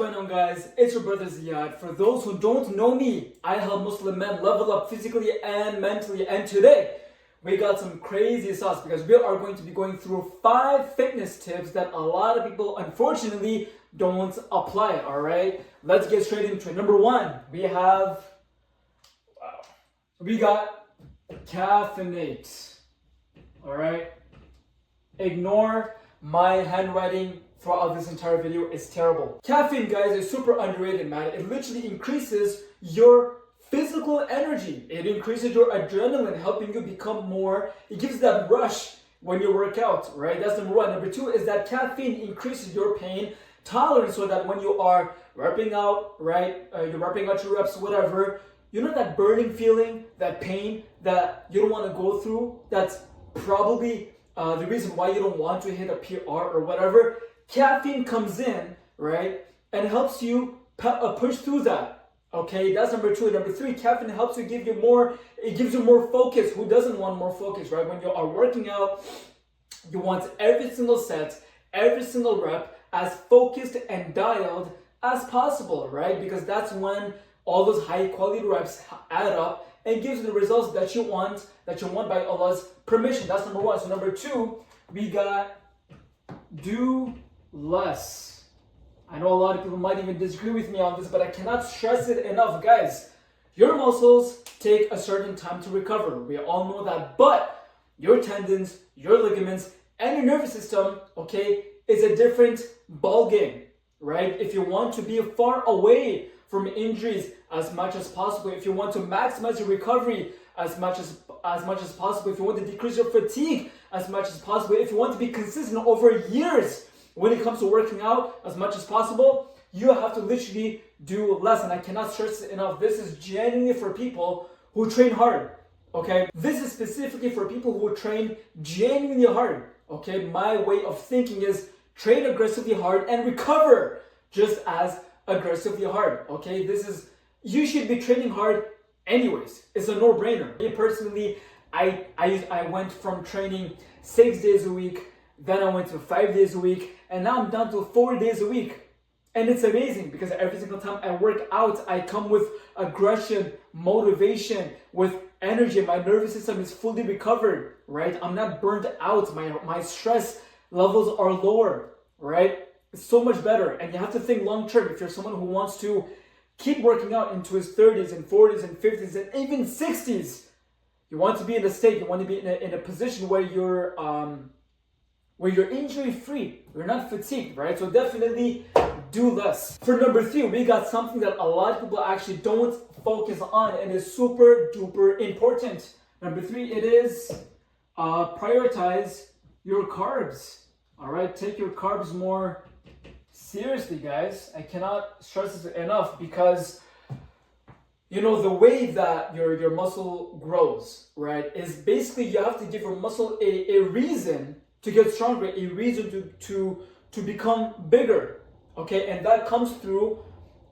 going on, guys? It's your brother Ziad. For those who don't know me, I help Muslim men level up physically and mentally. And today, we got some crazy sauce because we are going to be going through 5 fitness tips that a lot of people, unfortunately, don't apply. All right, let's get straight into it. Number 1, we got caffeinate. All right, ignore my handwriting throughout this entire video. Is terrible. Caffeine, guys, is super underrated, man. It literally increases your physical energy. It increases your adrenaline, helping you become more. It gives that rush when you work out, right? That's number 1. Number 2 is that caffeine increases your pain tolerance, so that when you are repping out, right, you're repping out your reps, whatever, you know that burning feeling, that pain that you don't want to go through, that's probably the reason why you don't want to hit a PR or whatever. Caffeine comes in, right, and helps you push through that. Okay, that's number 2. Number 3, caffeine helps you give you more. It gives you more focus. Who doesn't want more focus, right? When you are working out, you want every single set, every single rep as focused and dialed as possible, right? Because that's when all those high quality reps add up and gives you the results that you want by Allah's permission. That's number 1. So number 2, we got do less. I know a lot of people might even disagree with me on this, but I cannot stress it enough, guys. Your muscles take a certain time to recover. We all know that, but your tendons, your ligaments, and your nervous system, okay, is a different ball game, right? If you want to be far away from injuries as much as possible, if you want to maximize your recovery as much as possible, if you want to decrease your fatigue as much as possible, if you want to be consistent over years when it comes to working out as much as possible, you have to literally do less. And I cannot stress it enough. This is genuinely for people who train hard, okay? This is specifically for people who train genuinely hard, okay? My way of thinking is train aggressively hard and recover just as aggressively hard, okay? You should be training hard anyways. It's a no-brainer. Me personally, I went from training 6 days a week, then I went to 5 days a week, and now I'm down to 4 days a week. And it's amazing because every single time I work out, I come with aggression, motivation, with energy. My nervous system is fully recovered, right? I'm not burned out. My stress levels are lower, right? It's so much better. And you have to think long term. If you're someone who wants to keep working out into his 30s and 40s and 50s and even 60s, you want to be in a state, you want to be in a position where you're injury free, you're not fatigued, right? So definitely do less. For number 3, we got something that a lot of people actually don't focus on and is super duper important. Number 3, it is prioritize your carbs. All right, take your carbs more seriously, guys. I cannot stress this enough because you know the way that your muscle grows, right, is basically you have to give your muscle a reason to get stronger, a reason to become bigger, okay? And that comes through,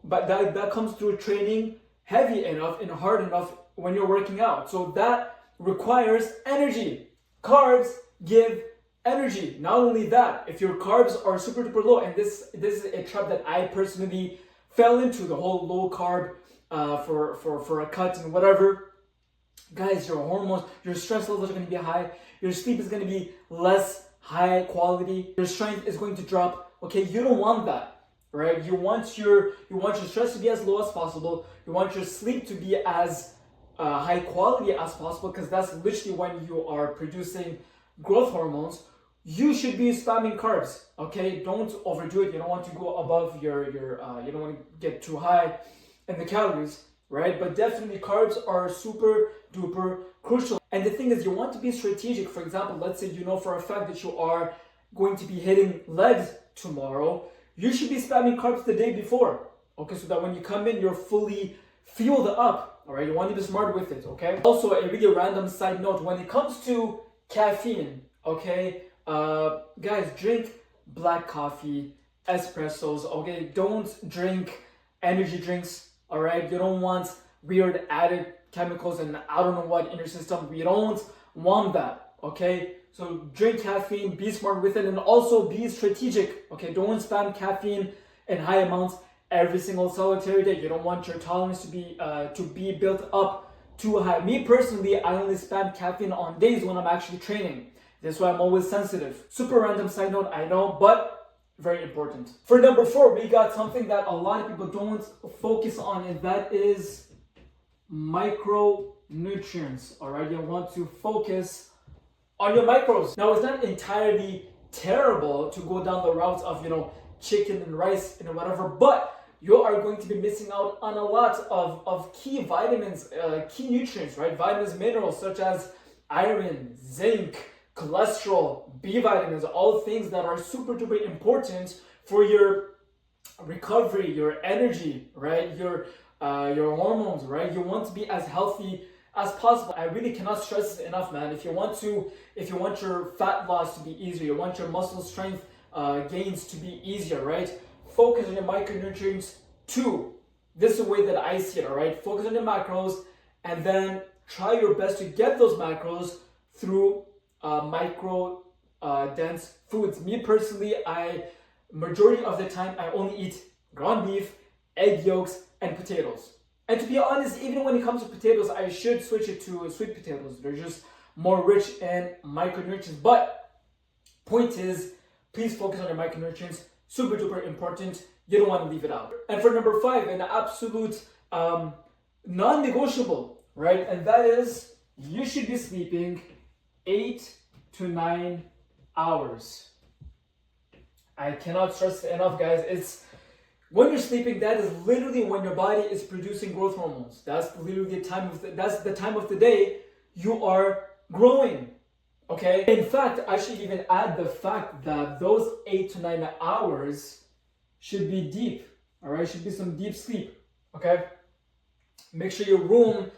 that comes through training heavy enough and hard enough when you're working out. So that requires energy. Carbs give energy. Not only that, if your carbs are super duper low, and this is a trap that I personally fell into, the whole low carb for a cut and whatever. Guys, your hormones, your stress levels are going to be high. Your sleep is going to be less high quality. Your strength is going to drop. Okay, you don't want that, right? You want your stress to be as low as possible. You want your sleep to be as high quality as possible, because that's literally when you are producing growth hormones. You should be spamming carbs. Okay, don't overdo it. You don't want to go above your you don't want to get too high in the calories, right? But definitely carbs are super duper crucial. And the thing is, you want to be strategic. For example, let's say you know for a fact that you are going to be hitting legs tomorrow. You should be spamming carbs the day before, okay? So that when you come in, you're fully fueled up, all right? You want to be smart with it, okay? Also, a really random side note, when it comes to caffeine, okay? Guys, drink black coffee, espressos, okay? Don't drink energy drinks, all right? You don't want weird added chemicals and I don't know what in your system. We don't want that, okay? So drink caffeine, be smart with it, and also be strategic, okay? Don't spam caffeine in high amounts every single solitary day. You don't want your tolerance to be built up too high. Me personally, I only spam caffeine on days when I'm actually training. That's why I'm always sensitive. Super random side note, I know, but very important. For number 4, we got something that a lot of people don't focus on, and that is micronutrients. All right, you want to focus on your micros. Now, it's not entirely terrible to go down the routes of, chicken and rice and whatever, but you are going to be missing out on a lot of key vitamins, key nutrients, right? Vitamins, minerals such as iron, zinc, cholesterol, B vitamins, all things that are super duper important for your recovery, your energy, right? Your hormones, right? You want to be as healthy as possible. I really cannot stress this enough, man. If you want your fat loss to be easier, you want your muscle strength gains to be easier, right? Focus on your micronutrients too. This is the way that I see it, all right? Focus on your macros and then try your best to get those macros through micro dense foods. Me personally, majority of the time, I only eat ground beef, egg yolks, and potatoes. And to be honest, even when it comes to potatoes, I should switch it to sweet potatoes. They're just more rich in micronutrients. But point is, please focus on your micronutrients. Super duper important. You don't want to leave it out. And for number 5, an absolute non-negotiable, right? And that is, you should be sleeping 8 to 9 hours. I cannot stress it enough, guys. It's when you're sleeping, that is literally when your body is producing growth hormones. That's literally the time of the day you are growing. Okay? In fact, I should even add the fact that those 8 to 9 hours should be deep. All right? Should be some deep sleep. Okay? Make sure your room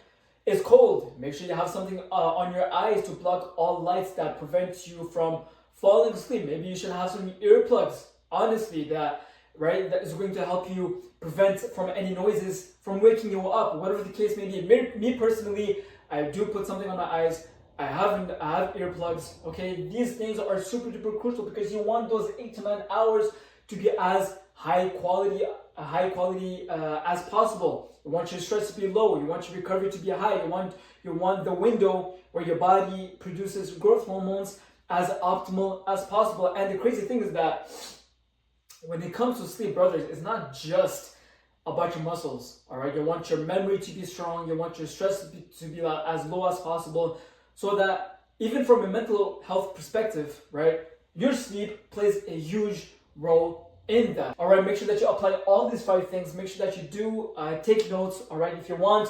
is cold. Make sure you have something on your eyes to block all lights that prevent you from falling asleep. Maybe you should have some earplugs, honestly, that is going to help you prevent from any noises from waking you up, whatever the case may be. Me personally, I do put something on my eyes. I have earplugs. Okay, these things are super duper crucial because you want those 8 to 9 hours to be as high quality as possible. You want your stress to be low. You want your recovery to be high. You want the window where your body produces growth hormones as optimal as possible. And the crazy thing is that when it comes to sleep, brothers, it's not just about your muscles. All right, you want your memory to be strong. You want your stress to be as low as possible, so that even from a mental health perspective, right, your sleep plays a huge role in that. All right, make sure that you apply all these 5 things. Make sure that you do take notes. All right, if you want,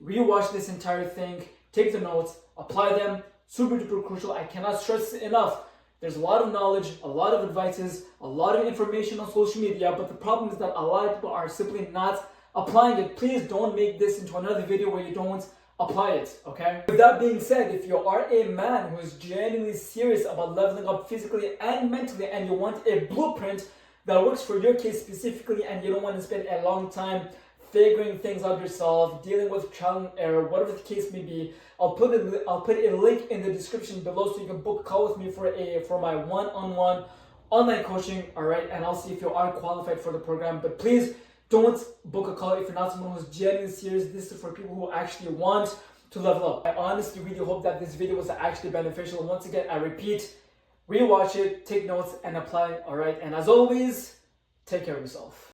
rewatch this entire thing, take the notes, apply them. Super duper crucial. I cannot stress it enough. There's a lot of knowledge, a lot of advices, a lot of information on social media, but the problem is that a lot of people are simply not applying it. Please don't make this into another video where you don't apply it, okay? With that being said, if you are a man who is genuinely serious about leveling up physically and mentally, and you want a blueprint that works for your case specifically, and you don't want to spend a long time figuring things out yourself, dealing with trial and error, whatever the case may be, I'll put a link in the description below so you can book a call with me for my one-on-one online coaching, all right? And I'll see if you are qualified for the program. But please don't book a call if you're not someone who's genuinely serious. This is for people who actually want to level up. I honestly really hope that this video was actually beneficial. Once again, I repeat, rewatch it, take notes, and apply, all right? And as always, take care of yourself.